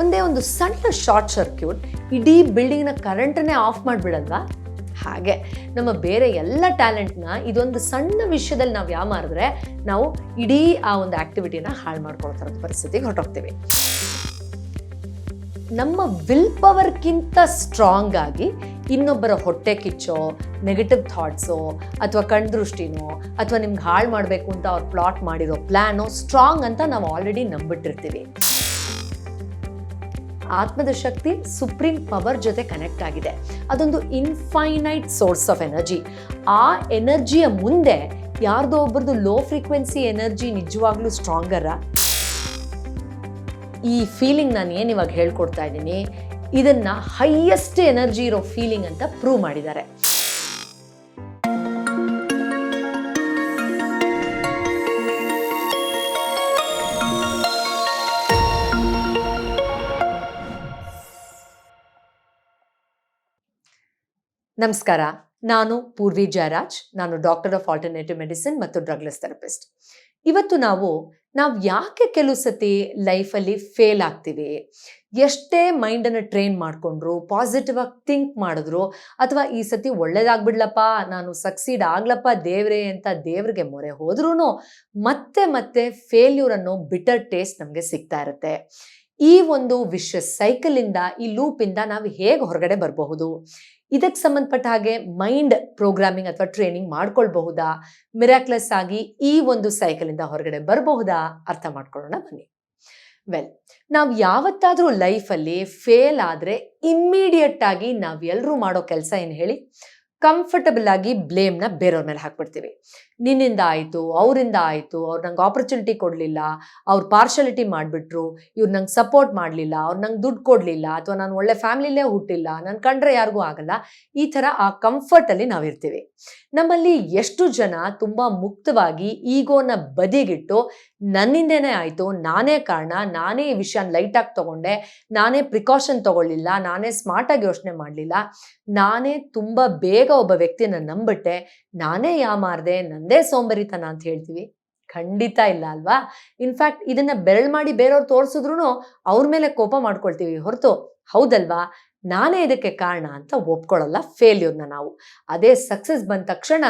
ಒಂದೇ ಒಂದು ಸಣ್ಣ ಶಾರ್ಟ್ ಸರ್ಕ್ಯೂಟ್ ಇಡೀ ಬಿಲ್ಡಿಂಗ್ನ ಕರೆಂಟನ್ನೇ ಆಫ್ ಮಾಡಿಬಿಡಲ್ವಾ? ಹಾಗೆ ನಮ್ಮ ಬೇರೆ ಎಲ್ಲ ಟ್ಯಾಲೆಂಟ್ನ ಇದೊಂದು ಸಣ್ಣ ವಿಷಯದಲ್ಲಿ ನಾವು ಯಾಮಾರಿದ್ರೆ ನಾವು ಇಡೀ ಆ ಒಂದು ಆಕ್ಟಿವಿಟಿನ ಹಾಳು ಮಾಡ್ಕೊಳ್ತಾರದ ಪರಿಸ್ಥಿತಿಗೆ ಹೊರಟೋಗ್ತೀವಿ. ನಮ್ಮ ವಿಲ್ ಪವರ್ಗಿಂತ ಸ್ಟ್ರಾಂಗ್ ಆಗಿ ಇನ್ನೊಬ್ಬರ ಹೊಟ್ಟೆ ಕಿಚ್ಚೋ, ನೆಗೆಟಿವ್ ಥಾಟ್ಸೋ, ಅಥವಾ ಕಣ್ದೃಷ್ಟಿನೋ, ಅಥವಾ ನಿಮ್ಗೆ ಹಾಳು ಮಾಡಬೇಕು ಅಂತ ಅವ್ರು ಪ್ಲಾಟ್ ಮಾಡಿರೋ ಪ್ಲ್ಯಾನೋ ಸ್ಟ್ರಾಂಗ್ ಅಂತ ನಾವು ಆಲ್ರೆಡಿ ನಂಬಿಟ್ಟಿರ್ತೀವಿ. ಆತ್ಮದ ಶಕ್ತಿ ಸುಪ್ರೀಂ ಪವರ್ ಜೊತೆ ಕನೆಕ್ಟ್ ಆಗಿದೆ. ಅದೊಂದು ಇನ್ಫೈನೈಟ್ ಸೋರ್ಸ್ ಆಫ್ ಎನರ್ಜಿ. ಆ ಎನರ್ಜಿಯ ಮುಂದೆ ಯಾರ್ದೋ ಒಬ್ಬರದು ಲೋ ಫ್ರೀಕ್ವೆನ್ಸಿ ಎನರ್ಜಿ ನಿಜವಾಗ್ಲೂ ಸ್ಟ್ರಾಂಗರ? ಈ ಫೀಲಿಂಗ್ ನಾನು ಏನು ಇವಾಗ ಹೇಳ್ಕೊಡ್ತಾ ಇದ್ದೀನಿ, ಇದನ್ನ ಹೈಯೆಸ್ಟ್ ಎನರ್ಜಿ ಇರೋ ಫೀಲಿಂಗ್ ಅಂತ ಪ್ರೂವ್ ಮಾಡಿದ್ದಾರೆ. ನಮಸ್ಕಾರ, ನಾನು ಪೂರ್ವಿ ಜಯರಾಜ್. ನಾನು ಡಾಕ್ಟರ್ ಆಫ್ ಆಲ್ಟರ್ನೇಟಿವ್ ಮೆಡಿಸಿನ್ ಮತ್ತು ಡ್ರಗ್ಲೆಸ್ ಥೆರಪಿಸ್ಟ್. ಇವತ್ತು ನಾವು ಯಾಕೆ ಕೆಲವು ಸತಿ ಲೈಫಲ್ಲಿ ಫೇಲ್ ಆಗ್ತೀವಿ, ಎಷ್ಟೇ ಮೈಂಡನ್ನು ಟ್ರೈನ್ ಮಾಡಿಕೊಂಡ್ರು, ಪಾಸಿಟಿವ್ ಆಗಿ ಥಿಂಕ್ ಮಾಡಿದ್ರು, ಅಥವಾ ಈ ಸತಿ ಒಳ್ಳೇದಾಗ್ಬಿಡ್ಲಪ್ಪ, ನಾನು ಸಕ್ಸೀಡ್ ಆಗ್ಲಪ್ಪ ದೇವ್ರೆ ಅಂತ ದೇವ್ರಿಗೆ ಮೊರೆ ಹೋದ್ರೂ ಮತ್ತೆ ಮತ್ತೆ ಫೇಲ್ಯೂರ್ ಅನ್ನೋ ಬಿಟರ್ ಟೇಸ್ಟ್ ನಮಗೆ ಸಿಗ್ತಾ ಇರುತ್ತೆ. ಈ ಒಂದು ವಿಶಸ್ ಸೈಕಲಿಂದ, ಈ ಲೂಪಿಂದ ನಾವು ಹೇಗೆ ಹೊರಗಡೆ ಬರಬಹುದು, ಇದಕ್ಕೆ ಸಂಬಂಧಪಟ್ಟ ಹಾಗೆ ಮೈಂಡ್ ಪ್ರೋಗ್ರಾಮಿಂಗ್ ಅಥವಾ ಟ್ರೈನಿಂಗ್ ಮಾಡ್ಕೊಳ್ಬಹುದಾ, ಮಿರಾಕ್ಲೆಸ್ ಆಗಿ ಈ ಒಂದು ಸೈಕಲಿಂದ ಹೊರಗಡೆ ಬರಬಹುದಾ, ಅರ್ಥ ಮಾಡ್ಕೊಳ್ಳೋಣ ಬನ್ನಿ. ನಾವು ಯಾವತ್ತಾದ್ರೂ ಲೈಫಲ್ಲಿ ಫೇಲ್ ಆದರೆ ಇಮ್ಮಿಡಿಯೇಟ್ ಆಗಿ ನಾವೆಲ್ಲರೂ ಮಾಡೋ ಕೆಲಸ ಏನು ಹೇಳಿ, ಕಂಫರ್ಟಬಲ್ ಆಗಿ ಬ್ಲೇಮ್ನ ಬೇರೆಯವ್ರ ಮೇಲೆ ಹಾಕ್ಬಿಡ್ತೀವಿ. ನಿನ್ನಿಂದ ಆಯಿತು, ಅವರಿಂದ ಆಯಿತು, ಅವ್ರು ನಂಗೆ ಆಪರ್ಚುನಿಟಿ ಕೊಡಲಿಲ್ಲ, ಅವ್ರು ಪಾರ್ಶಾಲಿಟಿ ಮಾಡಿಬಿಟ್ರು, ಇವ್ರು ನಂಗೆ ಸಪೋರ್ಟ್ ಮಾಡಲಿಲ್ಲ, ಅವ್ರು ನಂಗೆ ದುಡ್ಡು ಕೊಡಲಿಲ್ಲ, ಅಥವಾ ನಾನು ಒಳ್ಳೆ ಫ್ಯಾಮಿಲಿಲೇ ಹುಟ್ಟಿಲ್ಲ, ನಾನು ಕಂಡ್ರೆ ಯಾರಿಗೂ ಆಗಲ್ಲ. ಈ ಥರ ಆ ಕಂಫರ್ಟಲ್ಲಿ ನಾವಿರ್ತೀವಿ. ನಮ್ಮಲ್ಲಿ ಎಷ್ಟು ಜನ ತುಂಬ ಮುಕ್ತವಾಗಿ ಈಗೋನ ಬದಿಗಿಟ್ಟು ನನ್ನಿಂದೇನೆ ಆಯಿತು, ನಾನೇ ಕಾರಣ, ನಾನೇ ಈ ವಿಷಯನ ಲೈಟಾಗಿ ತೊಗೊಂಡೆ, ನಾನೇ ಪ್ರಿಕಾಷನ್ ತೊಗೊಳ್ಳಿಲ್ಲ, ನಾನೇ ಸ್ಮಾರ್ಟಾಗಿ ಯೋಚನೆ ಮಾಡಲಿಲ್ಲ, ನಾನೇ ತುಂಬ ಬೇಗ ಒಬ್ಬ ವ್ಯಕ್ತಿಯನ್ನು ನಂಬಿಟ್ಟೆ, ನಾನೇ ಯಾಮಾರ್ದೆ, ನಂದೇ ಸೋಂಬೇರಿತನ ಅಂತ ಹೇಳ್ತೀವಿ. ಖಂಡಿತ ಇಲ್ಲ ಅಲ್ವಾ? ಇನ್ಫ್ಯಾಕ್ಟ್ ಇದನ್ನ ಬೆರಳು ಮಾಡಿ ಬೇರೆಯವ್ರು ತೋರಿಸಿದ್ರು ಅವ್ರ ಮೇಲೆ ಕೋಪ ಮಾಡ್ಕೊಳ್ತೀವಿ ಹೊರತು, ಹೌದಲ್ವಾ, ನಾನೇ ಇದಕ್ಕೆ ಕಾರಣ ಅಂತ ಒಪ್ಕೊಳ್ಳಲ್ಲ ಫೇಲ್ಯೂರ್ನ ನಾವು. ಅದೇ ಸಕ್ಸಸ್ ಬಂದ ತಕ್ಷಣ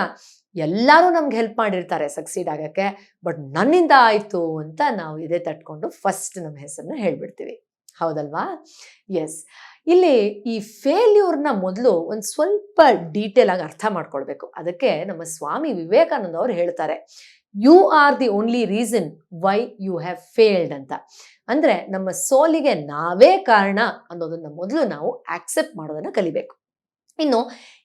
ಎಲ್ಲರೂ ನಮ್ಗೆ ಹೆಲ್ಪ್ ಮಾಡಿರ್ತಾರೆ ಸಕ್ಸೀಡ್ ಆಗೋಕ್ಕೆ, ಬಟ್ ನನ್ನಿಂದ ಆಯಿತು ಅಂತ ನಾವು ಇದೇ ತಟ್ಕೊಂಡು ಫಸ್ಟ್ ನಮ್ಮ ಹೆಸರನ್ನ ಹೇಳ್ಬಿಡ್ತೀವಿ. ಹೌದಲ್ವಾ? ಎಸ್. ಇಲ್ಲಿ ಈ ಫೇಲ್ಯೂರ್ನ ಮೊದಲು ಒಂದು ಸ್ವಲ್ಪ ಡೀಟೇಲ್ ಆಗಿ ಅರ್ಥ ಮಾಡ್ಕೊಳ್ಬೇಕು. ಅದಕ್ಕೆ ನಮ್ಮ ಸ್ವಾಮಿ ವಿವೇಕಾನಂದ ಅವರು ಹೇಳ್ತಾರೆ, you are the only reason why you have failed ಅಂತ. ಅಂದರೆ ನಮ್ಮ ಸೋಲಿಗೆ ನಾವೇ ಕಾರಣ ಅನ್ನೋದನ್ನ ಮೊದಲು ನಾವು ಆಕ್ಸೆಪ್ಟ್ ಮಾಡೋದನ್ನ ಕಲಿಬೇಕು. ಇನ್ನು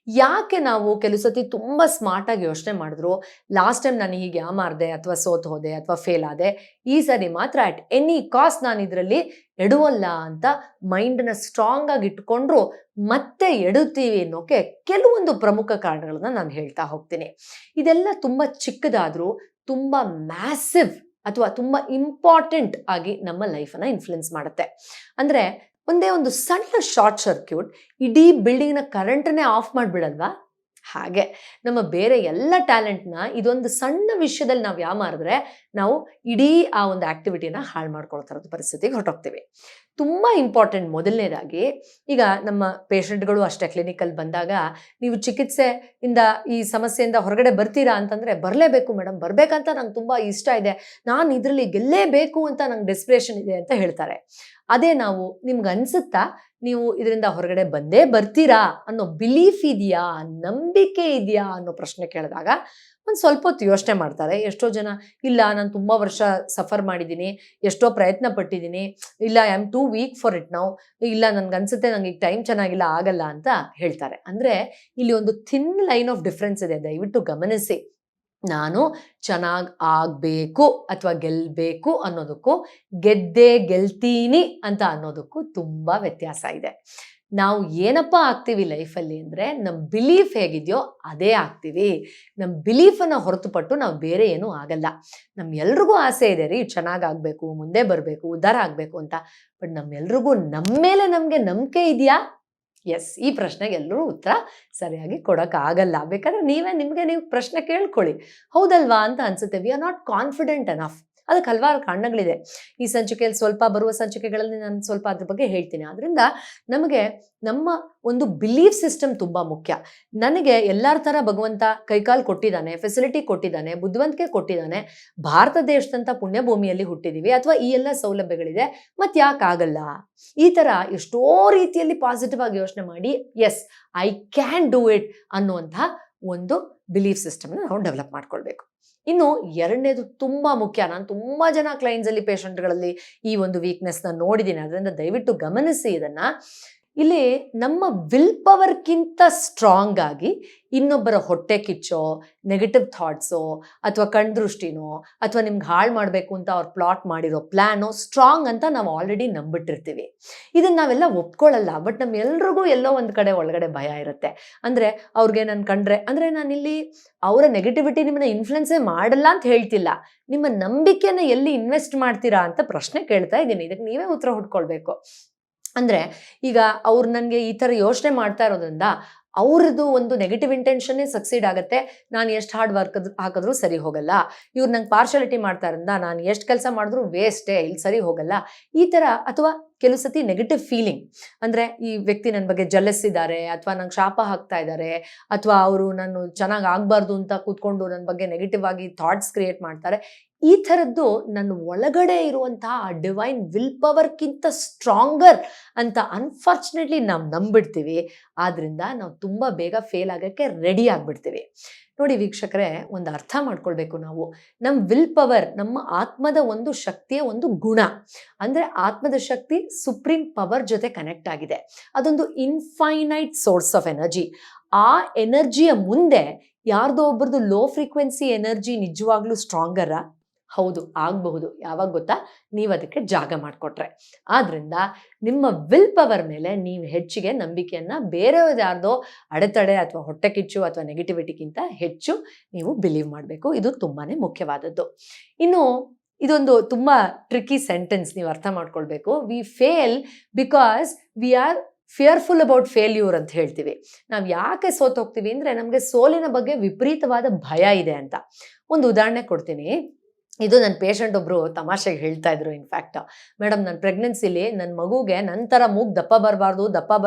ಯಾಕೆ ನಾವು ಕೆಲವು ಸತಿ ತುಂಬ ಸ್ಮಾರ್ಟಾಗಿ ಯೋಚನೆ ಮಾಡಿದ್ರು, ಲಾಸ್ಟ್ ಟೈಮ್ ನಾನು ಹೀಗೆ ಯಾಮಾರ್ದೆ, ಅಥವಾ ಸೋತ್ ಹೋದೆ, ಅಥವಾ ಫೇಲ್ ಆದೆ, ಈ ಸರಿ ಮಾತ್ರ ಅಟ್ ಎನಿ ಕಾಸ್ಟ್ ನಾನು ಇದರಲ್ಲಿ ಎಡುವಲ್ಲ ಅಂತ ಮೈಂಡನ್ನ ಸ್ಟ್ರಾಂಗ್ ಆಗಿ ಇಟ್ಕೊಂಡ್ರು ಮತ್ತೆ ಎಡುತ್ತೀವಿ ಅನ್ನೋಕೆ ಕೆಲವೊಂದು ಪ್ರಮುಖ ಕಾರಣಗಳನ್ನ ನಾನು ಹೇಳ್ತಾ ಹೋಗ್ತೀನಿ. ಇದೆಲ್ಲ ತುಂಬ ಚಿಕ್ಕದಾದ್ರೂ ತುಂಬ ಮ್ಯಾಸಿವ್ ಅಥವಾ ತುಂಬ ಇಂಪಾರ್ಟೆಂಟ್ ಆಗಿ ನಮ್ಮ ಲೈಫನ್ನು ಇನ್ಫ್ಲುಯೆನ್ಸ್ ಮಾಡುತ್ತೆ. ಅಂದರೆ ಒಂದೇ ಒಂದು ಸಣ್ಣ ಶಾರ್ಟ್ ಸರ್ಕ್ಯೂಟ್ ಇಡೀ ಬಿಲ್ಡಿಂಗ್ನ ಕರೆಂಟನ್ನೇ ಆಫ್ ಮಾಡಿಬಿಡಲ್ವಾ? ಹಾಗೆ ನಮ್ಮ ಬೇರೆ ಎಲ್ಲ ಟ್ಯಾಲೆಂಟ್ನ ಇದೊಂದು ಸಣ್ಣ ವಿಷಯದಲ್ಲಿ ನಾವು ಯಾಮಾರಿದ್ರೆ ನಾವು ಇಡೀ ಆ ಒಂದು ಆಕ್ಟಿವಿಟಿನ ಹಾಳು ಮಾಡ್ಕೊಳ್ತಾರದ ಪರಿಸ್ಥಿತಿಗೆ ಹೊರಟೋಗ್ತೀವಿ. ತುಂಬ ಇಂಪಾರ್ಟೆಂಟ್. ಮೊದಲನೇದಾಗಿ, ಈಗ ನಮ್ಮ ಪೇಷಂಟ್ಗಳು ಅಷ್ಟೇ ಕ್ಲಿನಿಕಲ್ಲಿ ಬಂದಾಗ ನೀವು ಚಿಕಿತ್ಸೆಯಿಂದ ಈ ಸಮಸ್ಯೆಯಿಂದ ಹೊರಗಡೆ ಬರ್ತೀರಾ ಅಂತಂದರೆ, ಬರಲೇಬೇಕು ಮೇಡಮ್, ಬರಬೇಕಂತ ನಂಗೆ ತುಂಬ ಇಷ್ಟ ಇದೆ, ನಾನು ಇದರಲ್ಲಿ ಗೆಲ್ಲೇಬೇಕು ಅಂತ ನಂಗೆ ಡೆಸ್ಪಿರೇಷನ್ ಇದೆ ಅಂತ ಹೇಳ್ತಾರೆ. ಅದೇ ನಾವು ನಿಮ್ಗೆ ಅನ್ಸುತ್ತಾ ನೀವು ಇದರಿಂದ ಹೊರಗಡೆ ಬಂದೇ ಬರ್ತೀರಾ ಅನ್ನೋ ಬಿಲೀಫ್ ಇದೆಯಾ, ನಂಬಿಕೆ ಇದೆಯಾ ಅನ್ನೋ ಪ್ರಶ್ನೆ ಕೇಳಿದಾಗ ಒಂದು ಸ್ವಲ್ಪ ಹೊತ್ತು ಯೋಚನೆ ಮಾಡ್ತಾರೆ. ಎಷ್ಟೋ ಜನ, ಇಲ್ಲ ನಾನು ತುಂಬ ವರ್ಷ ಸಫರ್ ಮಾಡಿದ್ದೀನಿ, ಎಷ್ಟೋ ಪ್ರಯತ್ನ ಪಟ್ಟಿದ್ದೀನಿ, ಇಲ್ಲ I am two week for it now, ಇಲ್ಲ ನನ್ಗನ್ಸುತ್ತೆ ನಂಗೆ ಈಗ ಟೈಮ್ ಚೆನ್ನಾಗಿಲ್ಲ, ಆಗಲ್ಲ ಅಂತ ಹೇಳ್ತಾರೆ. ಅಂದರೆ ಇಲ್ಲಿ ಒಂದು ಥಿನ್ ಲೈನ್ ಆಫ್ ಡಿಫ್ರೆನ್ಸ್ ಇದೆ, ದಯವಿಟ್ಟು ಗಮನಿಸಿ. ನಾನು ಚೆನ್ನಾಗಿ ಆಗಬೇಕು ಅಥವಾ ಗೆಲ್ಲಬೇಕು ಅನ್ನೋದಕ್ಕೂ ಗೆಲ್ತೀನಿ ಅಂತ ಅನ್ನೋದಕ್ಕೂ ತುಂಬ ವ್ಯತ್ಯಾಸ ಇದೆ. ನಾವು ಏನಪ್ಪ ಆಗ್ತೀವಿ ಲೈಫಲ್ಲಿ ಅಂದರೆ, ನಮ್ಮ ಬಿಲೀಫ್ ಹೇಗಿದೆಯೋ ಅದೇ ಆಗ್ತೀವಿ. ನಮ್ಮ ಬಿಲೀಫನ್ನು ಹೊರತುಪಟ್ಟು ನಾವು ಬೇರೆ ಏನೂ ಆಗಲ್ಲ. ನಮ್ಮೆಲ್ರಿಗೂ ಆಸೆ ಇದೆ ರೀ, ಚೆನ್ನಾಗಾಗಬೇಕು, ಮುಂದೆ ಬರಬೇಕು, ಉದ್ಧಾರ ಆಗಬೇಕು ಅಂತ. ಬಟ್ ನಮ್ಮೆಲ್ರಿಗೂ ನಮ್ಮ ಮೇಲೆ ನಮಗೆ ನಂಬಿಕೆ ಇದೆಯಾ? ಎಸ್. ಈ ಪ್ರಶ್ನೆಗೆ ಎಲ್ಲರೂ ಉತ್ತರ ಸರಿಯಾಗಿ ಕೊಡೋಕ್ಕಾಗಲ್ಲ. ಬೇಕಾದ್ರೆ ನೀವು ಪ್ರಶ್ನೆ ಕೇಳ್ಕೊಳ್ಳಿ, ಹೌದಲ್ವಾ ಅಂತ ಅನ್ಸುತ್ತೆ. We are not confident enough. ಅದಕ್ಕೆ ಹಲವಾರು ಕಾರಣಗಳಿದೆ. ಈ ಸಂಚಿಕೆಯಲ್ಲಿ ಸ್ವಲ್ಪ ಬರುವ ಸಂಚಿಕೆಗಳಲ್ಲಿ ನಾನು ಸ್ವಲ್ಪ ಅದ್ರ ಬಗ್ಗೆ ಹೇಳ್ತೀನಿ. ಆದ್ರಿಂದ ನಮಗೆ ನಮ್ಮ ಒಂದು ಬಿಲೀಫ್ ಸಿಸ್ಟಮ್ ತುಂಬಾ ಮುಖ್ಯ. ನನಗೆ ಎಲ್ಲರ ತರ ಭಗವಂತ ಕೈಕಾಲು ಕೊಟ್ಟಿದ್ದಾನೆ, ಫೆಸಿಲಿಟಿ ಕೊಟ್ಟಿದ್ದಾನೆ, ಬುದ್ಧಿವಂತಿಕೆ ಕೊಟ್ಟಿದ್ದಾನೆ, ಭಾರತ ದೇಶದಂತ ಪುಣ್ಯ ಭೂಮಿಯಲ್ಲಿ ಹುಟ್ಟಿದೀವಿ, ಅಥವಾ ಈ ಎಲ್ಲ ಸೌಲಭ್ಯಗಳಿದೆ, ಮತ್ ಯಾಕಾಗಲ್ಲ? ಈ ತರ ಎಷ್ಟೋ ರೀತಿಯಲ್ಲಿ ಪಾಸಿಟಿವ್ ಆಗಿ ಯೋಚನೆ ಮಾಡಿ as I can do it ಅನ್ನುವಂತಹ ಒಂದು ಬಿಲೀಫ್ ಸಿಸ್ಟಮ್ನ ನಾವು ಡೆವಲಪ್ ಮಾಡ್ಕೊಳ್ಬೇಕು. ಇನ್ನು ಎರಡನೇದು ತುಂಬಾ ಮುಖ್ಯ. ನಾನು ತುಂಬಾ ಜನ ಕ್ಲೈಂಟ್ಸ್ ಅಲ್ಲಿ, ಪೇಷಂಟ್ಗಳಲ್ಲಿ ಈ ಒಂದು ವೀಕ್ನೆಸ್ನ ನೋಡಿದ್ದೀನಿ. ಅದರಿಂದ ದಯವಿಟ್ಟು ಗಮನಿಸಿ ಇದನ್ನ. ಇಲ್ಲಿ ನಮ್ಮ ವಿಲ್ ಪವರ್ಗಿಂತ ಸ್ಟ್ರಾಂಗ್ ಆಗಿ ಇನ್ನೊಬ್ಬರ ಹೊಟ್ಟೆ ಕಿಚ್ಚೋ, ನೆಗೆಟಿವ್ ಥಾಟ್ಸೋ, ಅಥವಾ ಕಣ್ದೃಷ್ಟಿನೋ, ಅಥವಾ ನಿಮ್ಗೆ ಹಾಳು ಮಾಡಬೇಕು ಅಂತ ಅವ್ರು ಪ್ಲಾಟ್ ಮಾಡಿರೋ ಪ್ಲಾನೋ ಸ್ಟ್ರಾಂಗ್ ಅಂತ ನಾವು ಆಲ್ರೆಡಿ ನಂಬಿಟ್ಟಿರ್ತೀವಿ. ಇದನ್ನ ನಾವೆಲ್ಲ ಒಪ್ಕೊಳ್ಳಲ್ಲ. ಬಟ್ ನಮ್ಮೆಲ್ರಿಗೂ ಎಲ್ಲೋ ಒಂದು ಕಡೆ ಒಳಗಡೆ ಭಯ ಇರುತ್ತೆ. ಅಂದ್ರೆ ಅವ್ರಿಗೆ ನಾನು ಕಂಡ್ರೆ, ಅಂದ್ರೆ ನಾನಿಲ್ಲಿ ಅವರ ನೆಗೆಟಿವಿಟಿ ನಿಮ್ಮನ್ನ ಇನ್ಫ್ಲುಯೆನ್ಸೇ ಮಾಡಲ್ಲ ಅಂತ ಹೇಳ್ತಿಲ್ಲ, ನಿಮ್ಮ ನಂಬಿಕೆನ ಎಲ್ಲಿ ಇನ್ವೆಸ್ಟ್ ಮಾಡ್ತೀರಾ ಅಂತ ಪ್ರಶ್ನೆ ಕೇಳ್ತಾ ಇದ್ದೀನಿ. ಇದಕ್ಕೆ ನೀವೇ ಉತ್ತರ ಹುಡ್ಕೊಳ್ಬೇಕು. ಅಂದ್ರೆ ಈಗ ಅವ್ರು ನನಗೆ ಈ ತರ ಯೋಚನೆ ಮಾಡ್ತಾ ಇರೋದ್ರಿಂದ ಅವ್ರದ್ದು ಒಂದು ನೆಗೆಟಿವ್ ಇಂಟೆನ್ಷನ್ನೇ ಸಕ್ಸೀಡ್ ಆಗುತ್ತೆ. ನಾನು ಎಷ್ಟು ಹಾರ್ಡ್ ವರ್ಕ್ ಹಾಕಿದ್ರು ಸರಿ ಹೋಗಲ್ಲ. ಇವ್ರು ನಂಗೆ ಪಾರ್ಶಾಲಿಟಿ ಮಾಡ್ತಾ ಇರೋದ್ರಿಂದ ನಾನು ಎಷ್ಟು ಕೆಲಸ ಮಾಡಿದ್ರು ವೇಸ್ಟೇ, ಇಲ್ಲಿ ಸರಿ ಹೋಗಲ್ಲ, ಈ ತರ. ಅಥವಾ ಕೆಲವು ಸತಿ ನೆಗೆಟಿವ್ ಫೀಲಿಂಗ್, ಅಂದ್ರೆ ಈ ವ್ಯಕ್ತಿ ನನ್ನ ಬಗ್ಗೆ ಜಲೆಸ್ ಇದ್ದಾರೆ, ಅಥವಾ ನಂಗೆ ಶಾಪ ಹಾಕ್ತಾ ಇದ್ದಾರೆ, ಅಥವಾ ಅವರು ನಾನು ಚೆನ್ನಾಗಿ ಆಗ್ಬಾರ್ದು ಅಂತ ಕೂತ್ಕೊಂಡು ನನ್ನ ಬಗ್ಗೆ ನೆಗೆಟಿವ್ ಆಗಿ ಥಾಟ್ಸ್ ಕ್ರಿಯೇಟ್ ಮಾಡ್ತಾರೆ. ಈ ಥರದ್ದು ನನ್ನ ಒಳಗಡೆ ಇರುವಂತಹ ಆ ಡಿವೈನ್ ವಿಲ್ ಪವರ್ಗಿಂತ ಸ್ಟ್ರಾಂಗರ್ ಅಂತ ಅನ್ಫಾರ್ಚುನೇಟ್ಲಿ ನಾವು ನಂಬಿಡ್ತೀವಿ. ಆದ್ರಿಂದ ನಾವು ತುಂಬಾ ಬೇಗ ಫೇಲ್ ಆಗಕ್ಕೆ ರೆಡಿ ಆಗ್ಬಿಡ್ತೀವಿ. ನೋಡಿ ವೀಕ್ಷಕರೇ, ಒಂದು ಅರ್ಥ ಮಾಡ್ಕೊಳ್ಬೇಕು ನಾವು. ನಮ್ಮ ವಿಲ್ ಪವರ್ ನಮ್ಮ ಆತ್ಮದ ಒಂದು ಶಕ್ತಿಯ ಒಂದು ಗುಣ. ಅಂದ್ರೆ ಆತ್ಮದ ಶಕ್ತಿ ಸುಪ್ರೀಂ ಪವರ್ ಜೊತೆ ಕನೆಕ್ಟ್ ಆಗಿದೆ. ಅದೊಂದು ಇನ್ಫೈನೈಟ್ ಸೋರ್ಸ್ ಆಫ್ ಎನರ್ಜಿ. ಆ ಎನರ್ಜಿಯ ಮುಂದೆ ಯಾರ್ದೋ ಒಬ್ಬರದು ಲೋ ಫ್ರೀಕ್ವೆನ್ಸಿ ಎನರ್ಜಿ ನಿಜವಾಗ್ಲೂ ಸ್ಟ್ರಾಂಗರ? ಹೌದು, ಆಗಬಹುದು. ಯಾವಾಗ ಗೊತ್ತಾ? ನೀವು ಅದಕ್ಕೆ ಜಾಗ ಮಾಡಿಕೊಟ್ರೆ. ಆದ್ರಿಂದ ನಿಮ್ಮ ವಿಲ್ ಪವರ್ ಮೇಲೆ ನೀವು ಹೆಚ್ಚಿಗೆ ನಂಬಿಕೆಯನ್ನ ಬೇರೆಯವ್ರದ್ದು ಯಾರ್ದೋ ಅಡೆತಡೆ ಅಥವಾ ಹೊಟ್ಟೆ ಕಿಚ್ಚು ಅಥವಾ ನೆಗೆಟಿವಿಟಿಗಿಂತ ಹೆಚ್ಚು ನೀವು ಬಿಲೀವ್ ಮಾಡಬೇಕು. ಇದು ತುಂಬಾನೇ ಮುಖ್ಯವಾದದ್ದು. ಇನ್ನು ಇದೊಂದು ತುಂಬಾ ಟ್ರಿಕಿ ಸೆಂಟೆನ್ಸ್, ನೀವು ಅರ್ಥ ಮಾಡ್ಕೊಳ್ಬೇಕು. We fail because we are fearful about failure ಅಂತ ಹೇಳ್ತೀವಿ. ನಾವು ಯಾಕೆ ಸೋತೋಗ್ತೀವಿ ಅಂದ್ರೆ ನಮಗೆ ಸೋಲಿನ ಬಗ್ಗೆ ವಿಪರೀತವಾದ ಭಯ ಇದೆ ಅಂತ. ಒಂದು ಉದಾಹರಣೆ ಕೊಡ್ತೀನಿ. ಇದು ನನ್ನ ಪೇಷಂಟ್ ಒಬ್ರು ತಮಾಷೆಗೆ ಹೇಳ್ತಾ ಇದ್ರು. ಇನ್ಫ್ಯಾಕ್ಟ್, ಮೇಡಮ್, ನನ್ನ ಪ್ರೆಗ್ನೆನ್ಸಿಲಿ ನನ್ನ ಮಗುಗೆ ನಂತರ ಮೂಗ್ ದಪ್ಪ ಬರಬಾರ್ದು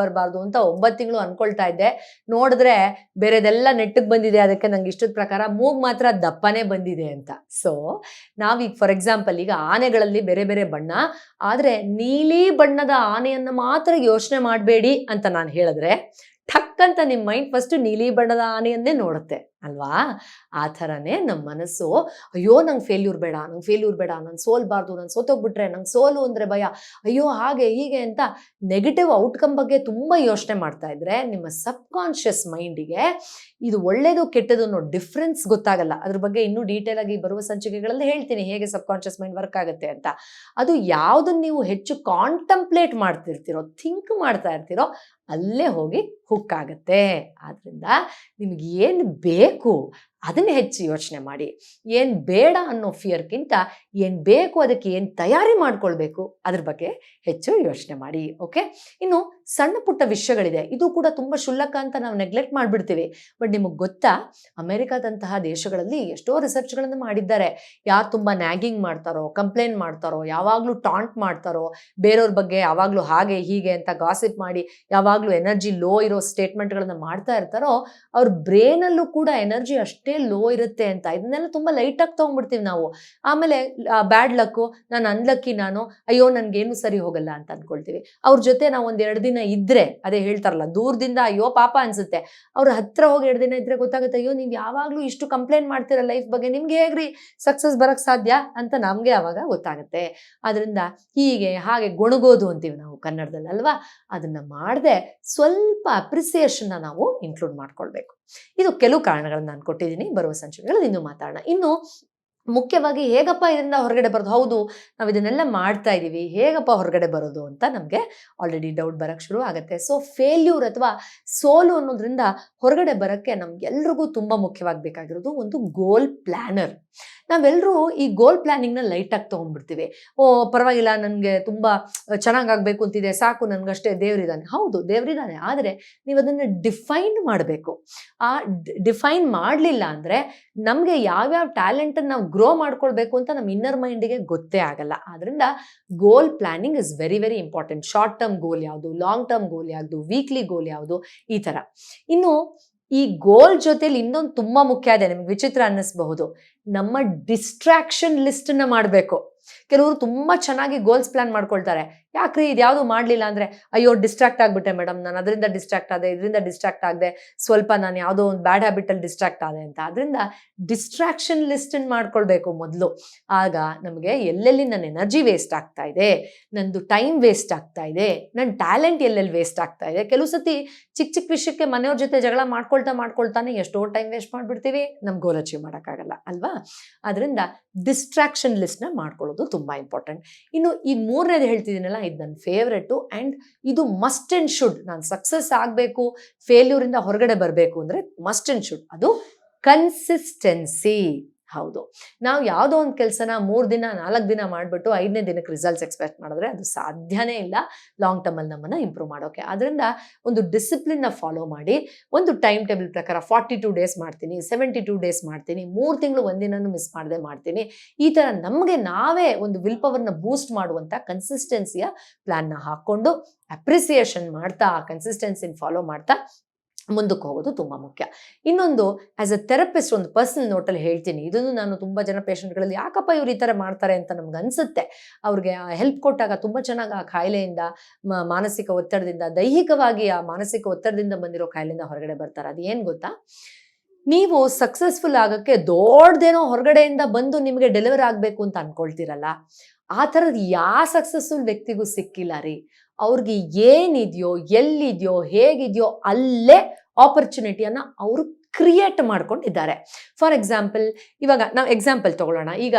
ಅಂತ 9 ತಿಂಗಳು ಅನ್ಕೊಳ್ತಾ ಇದ್ದೆ. ನೋಡಿದ್ರೆ ಬೇರೆದೆಲ್ಲ ನೆಟ್ಟಿಗೆ ಬಂದಿದೆ, ಅದಕ್ಕೆ ನಂಗೆ ಇಷ್ಟದ ಪ್ರಕಾರ ಮೂಗ್ ಮಾತ್ರ ದಪ್ಪನೇ ಬಂದಿದೆ ಅಂತ. ಸೊ ನಾವೀಗ ಫಾರ್ ಎಕ್ಸಾಂಪಲ್, ಈಗ ಆನೆಗಳಲ್ಲಿ ಬೇರೆ ಬೇರೆ ಬಣ್ಣ, ಆದ್ರೆ ನೀಲಿ ಬಣ್ಣದ ಆನೆಯನ್ನ ಮಾತ್ರ ಯೋಚನೆ ಮಾಡಬೇಡಿ ಅಂತ ನಾನು ಹೇಳಿದ್ರೆ ಠಕ್ ಅಂತ ನಿಮ್ಮ ಮೈಂಡ್ ಫಸ್ಟ್ ನೀಲಿ ಬಣ್ಣದ ಆನೆಯನ್ನೇ ನೋಡುತ್ತೆ ಅಲ್ವಾ? ಆ ಥರನೇ ನಮ್ಮ ಮನಸ್ಸು, ಅಯ್ಯೋ ನಂಗೆ ಫೇಲ್ಯೂರ್ ಬೇಡ, ನಾನು ಸೋಲ್ಬಾರ್ದು, ನಾನು ಸೋತೋಗ್ಬಿಟ್ರೆ ನಂಗೆ ಸೋಲು ಅಂದರೆ ಭಯ, ಅಯ್ಯೋ ಹಾಗೆ ಹೀಗೆ ಅಂತ ನೆಗೆಟಿವ್ ಔಟ್ಕಮ್ ಬಗ್ಗೆ ತುಂಬ ಯೋಚನೆ ಮಾಡ್ತಾ ಇದ್ರೆ ನಿಮ್ಮ ಸಬ್ ಕಾನ್ಷಿಯಸ್ ಮೈಂಡಿಗೆ ಇದು ಒಳ್ಳೇದು ಕೆಟ್ಟದು ಅನ್ನೋ ಡಿಫ್ರೆನ್ಸ್ ಗೊತ್ತಾಗಲ್ಲ. ಅದ್ರ ಬಗ್ಗೆ ಇನ್ನೂ ಡೀಟೇಲ್ ಆಗಿ ಬರುವ ಸಂಚಿಕೆಗಳಲ್ಲಿ ಹೇಳ್ತೀನಿ ಹೇಗೆ ಸಬ್ ಕಾನ್ಷಿಯಸ್ ಮೈಂಡ್ ವರ್ಕ್ ಆಗುತ್ತೆ ಅಂತ. ಅದು ಯಾವುದನ್ನು ನೀವು ಹೆಚ್ಚು ಕಾಂಟಂಪ್ಲೇಟ್ ಮಾಡ್ತಿರ್ತೀರೋ, ಥಿಂಕ್ ಮಾಡ್ತಾ ಇರ್ತೀರೋ, ಅಲ್ಲೇ ಹೋಗಿ ಹುಕ್ ಆಗುತ್ತೆ. ಆದ್ರಿಂದ ನಿಮ್ಗೆ ಏನು ಬೇಕು ಅದನ್ನೇ ಹೆಚ್ಚು ಯೋಚನೆ ಮಾಡಿ. ಏನು ಬೇಡ ಅನ್ನೋ ಫಿಯರ್ಗಿಂತ ಏನು ಬೇಕು, ಅದಕ್ಕೆ ಏನು ತಯಾರಿ ಮಾಡ್ಕೊಳ್ಬೇಕು ಅದ್ರ ಬಗ್ಗೆ ಹೆಚ್ಚು ಯೋಚನೆ ಮಾಡಿ. ಓಕೆ, ಇನ್ನು ಸಣ್ಣ ಪುಟ್ಟ ವಿಷಯಗಳಿದೆ, ಇದು ಕೂಡ ತುಂಬ ಶುಲ್ಕ ಅಂತ ನಾವು ನೆಗ್ಲೆಕ್ಟ್ ಮಾಡಿಬಿಡ್ತೀವಿ. ಬಟ್ ನಿಮಗೆ ಗೊತ್ತಾ, ಅಮೆರಿಕಾದಂತಹ ದೇಶಗಳಲ್ಲಿ ಎಷ್ಟೋ ರಿಸರ್ಚ್ಗಳನ್ನು ಮಾಡಿದ್ದಾರೆ. ಯಾರು ತುಂಬ ನ್ಯಾಗಿಂಗ್ ಮಾಡ್ತಾರೋ, ಕಂಪ್ಲೇಂಟ್ ಮಾಡ್ತಾರೋ, ಯಾವಾಗಲೂ ಟಾಂಟ್ ಮಾಡ್ತಾರೋ, ಬೇರೆಯವ್ರ ಬಗ್ಗೆ ಯಾವಾಗಲೂ ಹಾಗೆ ಹೀಗೆ ಅಂತ ಗಾಸಿಪ್ ಮಾಡಿ ಯಾವಾಗಲೂ ಎನರ್ಜಿ ಲೋ ಇರೋ ಸ್ಟೇಟ್ಮೆಂಟ್ಗಳನ್ನು ಮಾಡ್ತಾ ಇರ್ತಾರೋ, ಅವ್ರ ಬ್ರೇನಲ್ಲೂ ಕೂಡ ಎನರ್ಜಿ ಅಷ್ಟೇ ಲೋ ಇರುತ್ತೆ ಅಂತ. ಇದನ್ನೆಲ್ಲ ತುಂಬ ಲೈಟಾಗಿ ತೊಗೊಂಡ್ಬಿಡ್ತೀವಿ ನಾವು. ಆಮೇಲೆ ಬ್ಯಾಡ್ ಲಕ್ಕು, ನಾನು ಅನ್ಲಕ್ಕಿ, ಅಯ್ಯೋ ನನ್ಗೇನು ಸರಿ ಹೋಗಲ್ಲ ಅಂತ ಅನ್ಕೊಳ್ತೀವಿ. ಅವ್ರ ಜೊತೆ ನಾವು 1-2 ದಿನ ಇದ್ರೆ, ಅದೇ ಹೇಳ್ತಾರಲ್ಲ, ದೂರದಿಂದ ಅಯ್ಯೋ ಪಾಪ ಅನ್ಸುತ್ತೆ. ಅವ್ರ ಹತ್ರ ಹೋಗಿ 2 ದಿನ ಇದ್ರೆ ಗೊತ್ತಾಗುತ್ತೆ, ಅಯ್ಯೋ ನೀವು ಯಾವಾಗಲೂ ಇಷ್ಟು ಕಂಪ್ಲೇಂಟ್ ಮಾಡ್ತೀರ ಲೈಫ್ ಬಗ್ಗೆ, ನಿಮ್ಗೆ ಹೇಗ್ರಿ ಸಕ್ಸಸ್ ಬರಕ್ ಸಾಧ್ಯ ಅಂತ ನಮ್ಗೆ ಅವಾಗ ಗೊತ್ತಾಗುತ್ತೆ. ಆದ್ರಿಂದ ಹೀಗೆ ಹಾಗೆ ಗೊಣಗೋದು ಅಂತೀವಿ ನಾವು ಕನ್ನಡದಲ್ಲಿ ಅಲ್ವಾ, ಅದನ್ನ ಮಾಡದೆ ಸ್ವಲ್ಪ ಅಪ್ರಿಸಿಯೇಷನ್ನ ನಾವು ಇನ್ಕ್ಲೂಡ್ ಮಾಡ್ಕೊಳ್ಬೇಕು. ಇದು ಕೆಲವು ಕಾರಣಗಳನ್ನ ನಾನು ಕೊಟ್ಟಿದ್ದೀನಿ. ಬರುವ ಸಂಚಿಕೆಗಳಲ್ಲಿ ಇನ್ನೂ ಮಾತಾಡೋಣ. ಇನ್ನು ಮುಖ್ಯವಾಗಿ ಹೇಗಪ್ಪ ಇದರಿಂದ ಹೊರಗಡೆ ಬರೋದು? ಹೌದು, ನಾವು ಇದನ್ನೆಲ್ಲ ಮಾಡ್ತಾ ಇದ್ದೀವಿ, ಹೇಗಪ್ಪ ಹೊರಗಡೆ ಬರೋದು ಅಂತ ನಮಗೆ ಆಲ್ರೆಡಿ ಡೌಟ್ ಬರಕ್ಕೆ ಶುರು ಆಗುತ್ತೆ. ಸೊ ಫೇಲ್ಯೂರ್ ಅಥವಾ ಸೋಲು ಅನ್ನೋದ್ರಿಂದ ಹೊರಗಡೆ ಬರೋಕ್ಕೆ ನಮ್ಗೆಲ್ರಿಗೂ ತುಂಬ ಮುಖ್ಯವಾಗಿ ಬೇಕಾಗಿರೋದು ಒಂದು ಗೋಲ್ ಪ್ಲಾನರ್. ನಾವೆಲ್ಲರೂ ಈ ಗೋಲ್ ಪ್ಲಾನಿಂಗ್ನ ಲೈಟಾಗಿ ತೊಗೊಂಡ್ಬಿಡ್ತೀವಿ. ಓ ಪರವಾಗಿಲ್ಲ, ನನಗೆ ತುಂಬ ಚೆನ್ನಾಗಾಗಬೇಕು ಅಂತಿದೆ, ಸಾಕು ನನಗಷ್ಟೇ, ದೇವರಿದ್ದಾನೆ. ಹೌದು, ದೇವರಿದ್ದಾನೆ, ಆದರೆ ನೀವು ಅದನ್ನು ಡಿಫೈನ್ ಮಾಡಬೇಕು. ಆ ಡಿಫೈನ್ ಮಾಡಲಿಲ್ಲ ಅಂದರೆ ನಮಗೆ ಯಾವ್ಯಾವ ಟ್ಯಾಲೆಂಟನ್ನು ನಾವು ಗ್ರೋ ಮಾಡ್ಕೊಳ್ಬೇಕು ಅಂತ ನಮ್ಮ ಇನ್ನರ್ ಮೈಂಡಿಗೆ ಗೊತ್ತೇ ಆಗಲ್ಲ. ಆದ್ರಿಂದ goal planning is very very important. Short term goal ಯಾವುದು, ಲಾಂಗ್ ಟರ್ಮ್ ಗೋಲ್ ಯಾವುದು, ವೀಕ್ಲಿ ಗೋಲ್ ಯಾವುದು, ಈ ತರ. ಇನ್ನು ಈ ಗೋಲ್ ಜೊತೆಲಿ ಇನ್ನೊಂದು ತುಂಬಾ ಮುಖ್ಯ ಇದೆ, ನಿಮ್ಗೆ ವಿಚಿತ್ರ ಅನ್ನಿಸ್ಬಹುದು, ನಮ್ಮ ಡಿಸ್ಟ್ರಾಕ್ಷನ್ ಲಿಸ್ಟ್ ನ ಮಾಡಬೇಕು. ಕೆಲವರು ತುಂಬಾ ಚೆನ್ನಾಗಿ ಗೋಲ್ಸ್ ಪ್ಲಾನ್ ಮಾಡ್ಕೊಳ್ತಾರೆ, ಯಾಕ್ರಿ ಇದ್ಯಾವುದು ಮಾಡ್ಲಿಲ್ಲ ಅಂದ್ರೆ, ಅಯ್ಯೋ ಡಿಸ್ಟ್ರಾಕ್ಟ್ ಆಗ್ಬಿಟ್ಟೆ ಮೇಡಮ್, ನಾನು ಅದರಿಂದ ಡಿಸ್ಟ್ರಾಕ್ಟ್ ಆದೆ, ಇದರಿಂದ ಡಿಸ್ಟ್ರಾಕ್ಟ್ ಆಗದೆ, ಸ್ವಲ್ಪ ನಾನು ಯಾವುದೋ ಒಂದು ಬ್ಯಾಡ್ ಹ್ಯಾಬಿಟ್ ಅಲ್ಲಿ ಡಿಸ್ಟ್ರಾಕ್ಟ್ ಆದೆ ಅಂತ. ಅದರಿಂದ ಡಿಸ್ಟ್ರಾಕ್ಷನ್ ಲಿಸ್ಟ್ ಮಾಡ್ಕೊಳ್ಬೇಕು ಮೊದಲು. ಆಗ ನಮಗೆ ಎಲ್ಲೆಲ್ಲಿ ನನ್ನ ಎನರ್ಜಿ ವೇಸ್ಟ್ ಆಗ್ತಾ ಇದೆ, ನಂದು ಟೈಮ್ ವೇಸ್ಟ್ ಆಗ್ತಾ ಇದೆ, ನನ್ನ ಟ್ಯಾಲೆಂಟ್ ಎಲ್ಲೆಲ್ಲಿ ವೇಸ್ಟ್ ಆಗ್ತಾ ಇದೆ. ಕೆಲವು ಸತಿ ಚಿಕ್ಕ ಚಿಕ್ಕ ವಿಷಯಕ್ಕೆ ಮನೆಯವ್ರ ಜೊತೆ ಜಗಳ ಮಾಡ್ಕೊಳ್ತಾನೆ ಎಷ್ಟೋ ಟೈಮ್ ವೇಸ್ಟ್ ಮಾಡ್ಬಿಡ್ತೀವಿ, ನಮ್ ಗೋಲ್ ಅಚೀವ್ ಮಾಡೋಕ್ಕಾಗಲ್ಲ ಅಲ್ವಾ. ಅದರಿಂದ ಡಿಸ್ಟ್ರಾಕ್ಷನ್ ಲಿಸ್ಟ್ ನ ಮಾಡ್ಕೊಳ್ಳೋದು ತುಂಬಾ ಇಂಪಾರ್ಟೆಂಟ್. ಇನ್ನು ಈ ಮೂರನೇದು ಹೇಳ್ತಿದ್ದೀನಲ್ಲ, ಇದು ನನ್ನ ಫೇವ್ರೆಟು ಆ್ಯಂಡ್ ಇದು ಮಸ್ಟ್ ಆ್ಯಂಡ್ ಶುಡ್. ನಾನು ಸಕ್ಸಸ್ ಆಗಬೇಕು, ಫೇಲ್ಯೂರಿಂದ ಹೊರಗಡೆ ಬರಬೇಕು ಅಂದರೆ ಮಸ್ಟ್ ಆ್ಯಂಡ್ ಶುಡ್, ಅದು ಕನ್ಸಿಸ್ಟೆನ್ಸಿ. ಹೌದು, ನಾವು ಯಾವುದೋ ಒಂದು ಕೆಲಸನ 3 ದಿನ 4 ದಿನ ಮಾಡಿಬಿಟ್ಟು 5ನೇ ದಿನಕ್ಕೆ ರಿಸಲ್ಟ್ಸ್ ಎಕ್ಸ್ಪೆಕ್ಟ್ ಮಾಡಿದ್ರೆ ಅದು ಸಾಧ್ಯನೇ ಇಲ್ಲ ಲಾಂಗ್ ಟರ್ಮಲ್ಲಿ ನಮ್ಮನ್ನು ಇಂಪ್ರೂವ್ ಮಾಡೋಕ್ಕೆ. ಅದರಿಂದ ಒಂದು ಡಿಸಿಪ್ಲಿನ್ನ ಫಾಲೋ ಮಾಡಿ, ಒಂದು ಟೈಮ್ ಟೇಬಲ್ ಪ್ರಕಾರ 42 ಡೇಸ್ ಮಾಡ್ತೀನಿ, 72 ಡೇಸ್ ಮಾಡ್ತೀನಿ, 3 ತಿಂಗಳು ಒಂದಿನೂ ಮಿಸ್ ಮಾಡದೆ ಮಾಡ್ತೀನಿ. ಈ ಥರ ನಮಗೆ ನಾವೇ ಒಂದು ವಿಲ್ ಪವರ್ನ ಬೂಸ್ಟ್ ಮಾಡುವಂಥ ಕನ್ಸಿಸ್ಟೆನ್ಸಿಯ ಪ್ಲ್ಯಾನ್ನ ಹಾಕ್ಕೊಂಡು ಅಪ್ರಿಸಿಯೇಷನ್ ಮಾಡ್ತಾ, ಕನ್ಸಿಸ್ಟೆನ್ಸಿನ ಫಾಲೋ ಮಾಡ್ತಾ ಮುಂದಕ್ಕೆ ಹೋಗೋದು ತುಂಬ ಮುಖ್ಯ. ಇನ್ನೊಂದು, ಆ್ಯಸ್ ಅ ಥೆರಪಿಸ್ಟ್ ಒಂದು ಪರ್ಸನಲ್ ನೋಟಲ್ಲಿ ಹೇಳ್ತೀನಿ, ಇದನ್ನು ನಾನು ತುಂಬ ಜನ ಪೇಷಂಟ್ಗಳಲ್ಲಿ ಯಾಕಪ್ಪ ಇವ್ರು ಈ ಥರ ಮಾಡ್ತಾರೆ ಅಂತ ನಮ್ಗೆ ಅನಿಸುತ್ತೆ. ಅವ್ರಿಗೆ ಹೆಲ್ಪ್ ಕೊಟ್ಟಾಗ ತುಂಬ ಚೆನ್ನಾಗಿ ಆ ಕಾಯಿಲೆಯಿಂದ, ಮಾನಸಿಕ ಒತ್ತಡದಿಂದ, ದೈಹಿಕವಾಗಿ ಆ ಮಾನಸಿಕ ಒತ್ತಡದಿಂದ ಬಂದಿರೋ ಕಾಯಿಲೆಯಿಂದ ಹೊರಗಡೆ ಬರ್ತಾರೆ. ಅದು ಏನು ಗೊತ್ತಾ, ನೀವು ಸಕ್ಸಸ್ಫುಲ್ ಆಗೋಕ್ಕೆ ದೊಡ್ಡದೇನೋ ಹೊರಗಡೆಯಿಂದ ಬಂದು ನಿಮಗೆ ಡೆಲಿವರ್ ಆಗಬೇಕು ಅಂತ ಅಂದ್ಕೊಳ್ತೀರಲ್ಲ, ಆ ಥರದ್ದು ಯಾವ ಸಕ್ಸಸ್ಫುಲ್ ವ್ಯಕ್ತಿಗೂ ಸಿಕ್ಕಿಲ್ಲ ರೀ. ಅವ್ರಿಗೆ ಏನಿದೆಯೋ, ಎಲ್ಲಿದೆಯೋ, ಹೇಗಿದೆಯೋ ಅಲ್ಲೇ ಆಪರ್ಚುನಿಟಿಯನ್ನು ಅವರು ಕ್ರಿಯೇಟ್ ಮಾಡ್ಕೊಂಡಿದ್ದಾರೆ. ಫಾರ್ ಎಕ್ಸಾಂಪಲ್, ಇವಾಗ ನಾವು ಎಕ್ಸಾಂಪಲ್ ತಗೊಳ್ಳೋಣ. ಈಗ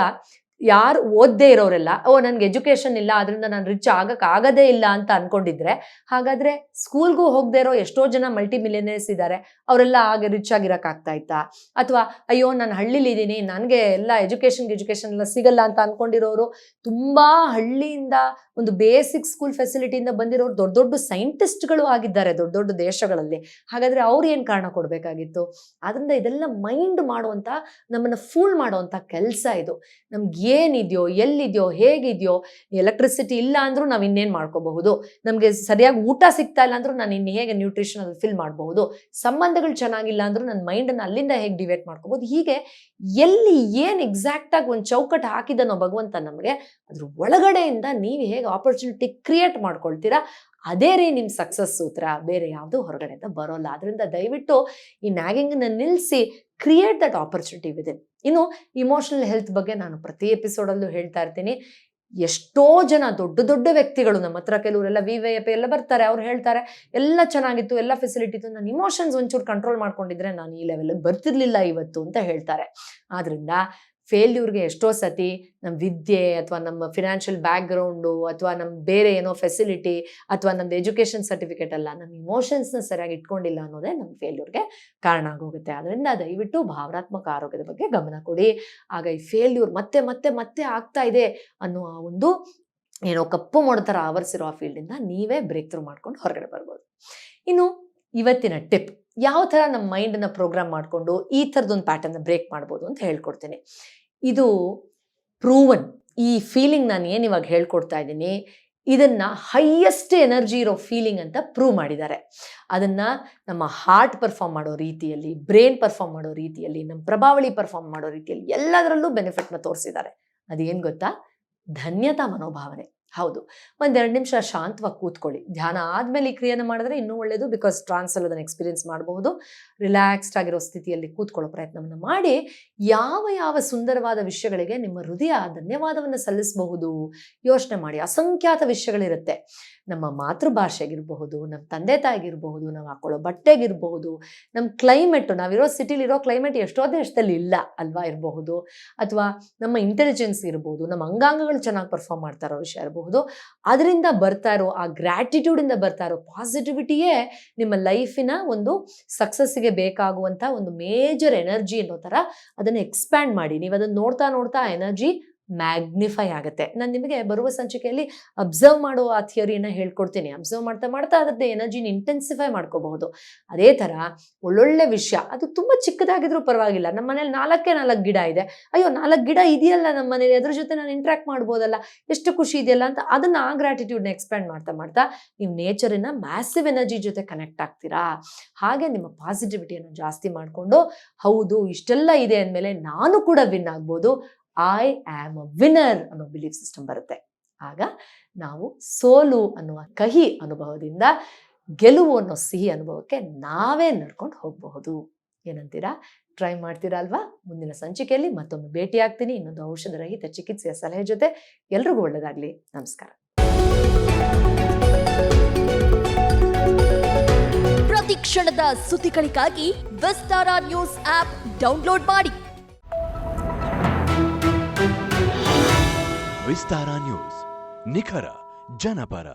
ಯಾರು ಓದದೇ ಇರೋರೆಲ್ಲ, ನನಗೆ ಎಜುಕೇಷನ್ ಇಲ್ಲ, ಅದರಿಂದ ನಾನು ರಿಚ್ ಆಗದೇ ಇಲ್ಲ ಅಂತ ಅನ್ಕೊಂಡಿದ್ರೆ, ಹಾಗಾದ್ರೆ ಸ್ಕೂಲ್ಗೂ ಹೋಗದೆ ಇರೋ ಎಷ್ಟೋ ಜನ ಮಲ್ಟಿ ಮಿಲಿಯನೇರ್ಸ್ ಇದ್ದಾರೆ, ಅವರೆಲ್ಲ ಹಾಗೆ ರಿಚ್ ಆಗಿರೋಕ್ಕಾಗ್ತಾ ಇತ್ತಾ? ಅಥವಾ ಅಯ್ಯೋ ನಾನು ಹಳ್ಳಿಲಿದ್ದೀನಿ, ನನಗೆ ಎಲ್ಲ ಎಜುಕೇಷನ್ ಎಲ್ಲ ಸಿಗಲ್ಲ ಅಂತ ಅನ್ಕೊಂಡಿರೋರು, ತುಂಬಾ ಹಳ್ಳಿಯಿಂದ ಒಂದು ಬೇಸಿಕ್ ಸ್ಕೂಲ್ ಫೆಸಿಲಿಟಿಯಿಂದ ಬಂದಿರೋರು ದೊಡ್ಡ ದೊಡ್ಡ ಸೈಂಟಿಸ್ಟ್ಗಳು ಆಗಿದ್ದಾರೆ ದೊಡ್ಡ ದೊಡ್ಡ ದೇಶಗಳಲ್ಲಿ. ಹಾಗಾದ್ರೆ ಅವ್ರು ಏನು ಕಾರಣ ಕೊಡಬೇಕಾಗಿತ್ತು? ಅದರಿಂದ ಇದೆಲ್ಲ ಮೈಂಡ್ ಮಾಡುವಂಥ, ನಮ್ಮನ್ನು ಫೂಲ್ ಮಾಡುವಂಥ ಕೆಲಸ ಇದು. ನಮ್ಗೆ ಏನಿದೆಯೋ, ಎಲ್ಲಿದೆಯೋ, ಹೇಗಿದೆಯೋ, ಎಲೆಕ್ಟ್ರಿಸಿಟಿ ಇಲ್ಲ ಅಂದ್ರೂ ನಾವು ಇನ್ನೇನು ಮಾಡ್ಕೋಬಹುದು, ನಮಗೆ ಸರಿಯಾಗಿ ಊಟ ಸಿಗ್ತಾ ಇಲ್ಲ ಅಂದ್ರೂ ನಾನು ಇನ್ನು ಹೇಗೆ ನ್ಯೂಟ್ರಿಷನ್ ಅಲ್ಲಿ ಫಿಲ್ ಮಾಡಬಹುದು, ಸಂಬಂಧಗಳು ಚೆನ್ನಾಗಿಲ್ಲ ಅಂದ್ರೂ ನನ್ನ ಮೈಂಡನ್ನು ಅಲ್ಲಿಂದ ಹೇಗೆ ಡಿವೈಟ್ ಮಾಡ್ಕೋಬಹುದು. ಹೀಗೆ ಎಲ್ಲಿ ಏನು ಎಕ್ಸಾಕ್ಟಾಗಿ ಒಂದು ಚೌಕಟ್ಟು ಹಾಕಿದನೋ ಭಗವಂತ ನಮಗೆ, ಅದ್ರ ಒಳಗಡೆಯಿಂದ ನೀವು ಹೇಗೆ ಆಪರ್ಚುನಿಟಿ ಕ್ರಿಯೇಟ್ ಮಾಡ್ಕೊಳ್ತೀರಾ, ಅದೇ ರೀ ನಿಮ್ಮ ಸಕ್ಸಸ್ ಸೂತ್ರ, ಬೇರೆ ಯಾವುದು ಹೊರಗಡೆಯಿಂದ ಬರೋಲ್ಲ. ಅದರಿಂದ ದಯವಿಟ್ಟು ಈ ನ್ಯಾಗಿಂಗನ್ನು ನಿಲ್ಲಿಸಿ, ಕ್ರಿಯೇಟ್ ದಟ್ ಆಪರ್ಚುನಿಟಿ ವಿದಿನ್. ಇನ್ನು ಇಮೋಷನಲ್ ಹೆಲ್ತ್ ಬಗ್ಗೆ ನಾನು ಪ್ರತಿ ಎಪಿಸೋಡಲ್ಲೂ ಹೇಳ್ತಾ ಇರ್ತೀನಿ. ಎಷ್ಟೋ ಜನ ದೊಡ್ಡ ದೊಡ್ಡ ವ್ಯಕ್ತಿಗಳು ನಮ್ಮ ಹತ್ರ, ಕೆಲವರೆಲ್ಲ VVIP ಎಲ್ಲ ಬರ್ತಾರೆ, ಅವ್ರು ಹೇಳ್ತಾರೆ ಎಲ್ಲ ಚೆನ್ನಾಗಿತ್ತು, ಎಲ್ಲ ಫೆಸಿಲಿಟಿ ಇತ್ತು, ನಾನು ಇಮೋಷನ್ಸ್ ಒಂಚೂರು ಕಂಟ್ರೋಲ್ ಮಾಡ್ಕೊಂಡಿದ್ರೆ ನಾನು ಈ ಲೆವೆಲ್ಗೆ ಬರ್ತಿರ್ಲಿಲ್ಲ ಇವತ್ತು ಅಂತ ಹೇಳ್ತಾರೆ. ಆದ್ರಿಂದ ಫೇಲ್ಯೂರ್ಗೆ ಎಷ್ಟೋ ಸತಿ ನಮ್ಮ ವಿದ್ಯೆ ಅಥವಾ ನಮ್ಮ ಫಿನಾನ್ಷಿಯಲ್ ಬ್ಯಾಕ್ಗ್ರೌಂಡು ಅಥವಾ ನಮ್ಮ ಬೇರೆ ಏನೋ ಫೆಸಿಲಿಟಿ ಅಥವಾ ನಮ್ಮದು ಎಜುಕೇಷನ್ ಸರ್ಟಿಫಿಕೇಟ್ ಅಲ್ಲ, ನಮ್ಮ ಇಮೋಷನ್ಸ್ನ ಸರಿಯಾಗಿ ಇಟ್ಕೊಂಡಿಲ್ಲ ಅನ್ನೋದೇ ನಮ್ಮ ಫೇಲ್ಯೂರ್ಗೆ ಕಾರಣ ಆಗೋಗುತ್ತೆ. ಅದರಿಂದ ದಯವಿಟ್ಟು ಭಾವನಾತ್ಮಕ ಆರೋಗ್ಯದ ಬಗ್ಗೆ ಗಮನ ಕೊಡಿ. ಆಗ ಈ ಫೇಲ್ಯೂರ್ ಮತ್ತೆ ಮತ್ತೆ ಮತ್ತೆ ಆಗ್ತಾ ಇದೆ ಅನ್ನೋ ಆ ಒಂದು ಏನೋ ಕಪ್ಪು ಮೊಡತರ ಆವರಿಸಿರೋ ಆ ಫೀಲ್ಡಿಂದ ನೀವೇ ಬ್ರೇಕ್ ಥ್ರೂ ಮಾಡ್ಕೊಂಡು ಹೊರಗಡೆ ಬರ್ಬೋದು. ಇನ್ನು ಇವತ್ತಿನ ಟಿಪ್, ಯಾವ ಥರ ನಮ್ಮ ಮೈಂಡನ್ನು ಪ್ರೋಗ್ರಾಮ್ ಮಾಡಿಕೊಂಡು ಈ ಥರದೊಂದು ಪ್ಯಾಟರ್ನ ಬ್ರೇಕ್ ಮಾಡ್ಬೋದು ಅಂತ ಹೇಳ್ಕೊಡ್ತೀನಿ. ಇದು ಪ್ರೂವನ್. ಈ ಫೀಲಿಂಗ್ ನಾನು ಏನು ಇವಾಗ ಹೇಳ್ಕೊಡ್ತಾ ಇದ್ದೀನಿ, ಇದನ್ನು ಹೈಯೆಸ್ಟ್ ಎನರ್ಜಿ ಇರೋ ಫೀಲಿಂಗ್ ಅಂತ ಪ್ರೂವ್ ಮಾಡಿದ್ದಾರೆ. ಅದನ್ನು ನಮ್ಮ ಹಾರ್ಟ್ ಪರ್ಫಾರ್ಮ್ ಮಾಡೋ ರೀತಿಯಲ್ಲಿ, ಬ್ರೈನ್ ಪರ್ಫಾರ್ಮ್ ಮಾಡೋ ರೀತಿಯಲ್ಲಿ, ನಮ್ಮ ಪ್ರಭಾವಳಿ ಪರ್ಫಾರ್ಮ್ ಮಾಡೋ ರೀತಿಯಲ್ಲಿ ಎಲ್ಲದರಲ್ಲೂ ಬೆನಿಫಿಟ್ನ ತೋರಿಸಿದ್ದಾರೆ. ಅದೇನು ಗೊತ್ತಾ? ಧನ್ಯತಾ ಮನೋಭಾವನೆ. ಹೌದು, 1-2 ನಿಮಿಷ ಶಾಂತವಾಗಿ ಕೂತ್ಕೊಳ್ಳಿ. ಧ್ಯಾನ ಆದಮೇಲೆ ಈ ಕ್ರಿಯೆಯನ್ನು ಮಾಡಿದ್ರೆ ಇನ್ನೂ ಒಳ್ಳೆಯದು, ಬಿಕಾಸ್ ಟ್ರಾನ್ಸಲ್ಲಿ ಅದನ್ನು ಎಕ್ಸ್ಪೀರಿಯನ್ಸ್ ಮಾಡಬಹುದು. ರಿಲ್ಯಾಕ್ಸ್ಡ್ ಆಗಿರೋ ಸ್ಥಿತಿಯಲ್ಲಿ ಕೂತ್ಕೊಳ್ಳೋ ಪ್ರಯತ್ನವನ್ನು ಮಾಡಿ, ಯಾವ ಸುಂದರವಾದ ವಿಷಯಗಳಿಗೆ ನಿಮ್ಮ ಹೃದಯ ಧನ್ಯವಾದವನ್ನು ಸಲ್ಲಿಸಬಹುದು ಯೋಚನೆ ಮಾಡಿ. ಅಸಂಖ್ಯಾತ ವಿಷಯಗಳಿರುತ್ತೆ. ನಮ್ಮ ಮಾತೃಭಾಷೆಗಿರಬಹುದು, ನಮ್ಮ ತಂದೆ ತಾಯಿಗಿರಬಹುದು, ನಾವು ಹಾಕೊಳ್ಳೋ ಬಟ್ಟೆಗಿರಬಹುದು, ನಮ್ಮ ಕ್ಲೈಮೇಟು, ನಾವಿರೋ ಸಿಟಿಲಿರೋ ಕ್ಲೈಮೇಟ್ ಎಷ್ಟೋ ದೇಶದಲ್ಲಿ ಇಲ್ಲ ಅಲ್ವಾ ಇರಬಹುದು, ಅಥವಾ ನಮ್ಮ ಇಂಟೆಲಿಜೆನ್ಸ್ ಇರಬಹುದು, ನಮ್ಮ ಅಂಗಾಂಗಗಳು ಚೆನ್ನಾಗಿ ಪರ್ಫಾರ್ಮ್ ಮಾಡ್ತಾ ಇರೋ ವಿಷಯ ಇರಬಹುದು. ಅದರಿಂದ ಬರ್ತಾ ಇರೋ ಆ ಗ್ರ್ಯಾಟಿಟ್ಯೂಡಿಂದ ಬರ್ತಾ ಇರೋ ಪಾಸಿಟಿವಿಟಿಯೇ ನಿಮ್ಮ ಲೈಫಿನ ಒಂದು ಸಕ್ಸಸ್ಸಿಗೆ ಬೇಕಾಗುವಂಥ ಒಂದು ಮೇಜರ್ ಎನರ್ಜಿ ಅನ್ನೋ ಥರ ಅದನ್ನು ಎಕ್ಸ್ಪ್ಯಾಂಡ್ ಮಾಡಿ. ನೀವು ಅದನ್ನು ನೋಡ್ತಾ ಎನರ್ಜಿ ಮ್ಯಾಗ್ನಿಫೈ ಆಗುತ್ತೆ. ನಾನು ನಿಮಗೆ ಬರುವ ಸಂಚಿಕೆಯಲ್ಲಿ ಅಬ್ಸರ್ವ್ ಮಾಡೋ ಆ ಥಿಯರಿನ ಹೇಳ್ಕೊಡ್ತೀನಿ. ಅಬ್ಸರ್ವ್ ಮಾಡ್ತಾ ಮಾಡ್ತಾ ಅದರದ್ದು ಎನರ್ಜಿನ ಇಂಟೆನ್ಸಿಫೈ ಮಾಡ್ಕೋಬಹುದು. ಅದೇ ಥರ ಒಳ್ಳೊಳ್ಳೆ ವಿಷಯ, ಅದು ತುಂಬ ಚಿಕ್ಕದಾಗಿದ್ರೂ ಪರವಾಗಿಲ್ಲ. ನಮ್ಮ ಮನೇಲಿ 4 ಗಿಡ ಇದೆ, ಅಯ್ಯೋ 4 ಗಿಡ ಇದೆಯಲ್ಲ ನಮ್ಮ ಮನೇಲಿ, ಅದ್ರ ಜೊತೆ ನಾನು ಇಂಟ್ರಾಕ್ಟ್ ಮಾಡ್ಬೋದಲ್ಲ, ಎಷ್ಟು ಖುಷಿ ಇದೆಯಲ್ಲ ಅಂತ ಅದನ್ನ ಆ ಗ್ರಾಟಿಟ್ಯೂಡ್ನ ಎಕ್ಸ್ಪ್ಯಾಂಡ್ ಮಾಡ್ತಾ ಮಾಡ್ತಾ ನೀವು ನೇಚರಿನ ಮ್ಯಾಸಿವ್ ಎನರ್ಜಿ ಜೊತೆ ಕನೆಕ್ಟ್ ಆಗ್ತೀರಾ. ಹಾಗೆ ನಿಮ್ಮ ಪಾಸಿಟಿವಿಟಿಯನ್ನು ಜಾಸ್ತಿ ಮಾಡಿಕೊಂಡು, ಹೌದು ಇಷ್ಟೆಲ್ಲ ಇದೆ ಅಂದಮೇಲೆ ನಾನು ಕೂಡ ವಿನ್ ಆಗ್ಬೋದು, ಐ ಆಮ್ ಅ ವಿನ್ನರ್ ಅನ್ನೋ ಬಿಲೀಫ್ ಸಿಸ್ಟಮ್ ಬರುತ್ತೆ. ಆಗ ನಾವು ಸೋಲು ಅನ್ನುವ ಕಹಿ ಅನುಭವದಿಂದ ಗೆಲುವು ಅನ್ನೋ ಸಿಹಿ ಅನುಭವಕ್ಕೆ ನಾವೇ ನಡ್ಕೊಂಡು ಹೋಗಬಹುದು. ಏನಂತೀರಾ? ಟ್ರೈ ಮಾಡ್ತೀರಾ ಅಲ್ವಾ? ಮುಂದಿನ ಸಂಚಿಕೆಯಲ್ಲಿ ಮತ್ತೊಮ್ಮೆ ಭೇಟಿ ಆಗ್ತೀನಿ ಇನ್ನೊಂದು ಔಷಧ ರಹಿತ ಚಿಕಿತ್ಸೆಯ ಸಲಹೆ ಜೊತೆ. ಎಲ್ರಿಗೂ ಒಳ್ಳೆಯದಾಗಲಿ. ನಮಸ್ಕಾರ. ಪ್ರತಿ ಕ್ಷಣದ ಸುದ್ದಿಗಳಿಗಾಗಿ ವಿಸ್ತಾರ ನ್ಯೂಸ್ ಆಪ್ ಡೌನ್ಲೋಡ್ ಮಾಡಿ. ವಿಸ್ತಾರ ನ್ಯೂಸ್, ನಿಖರ ಜನಪರ.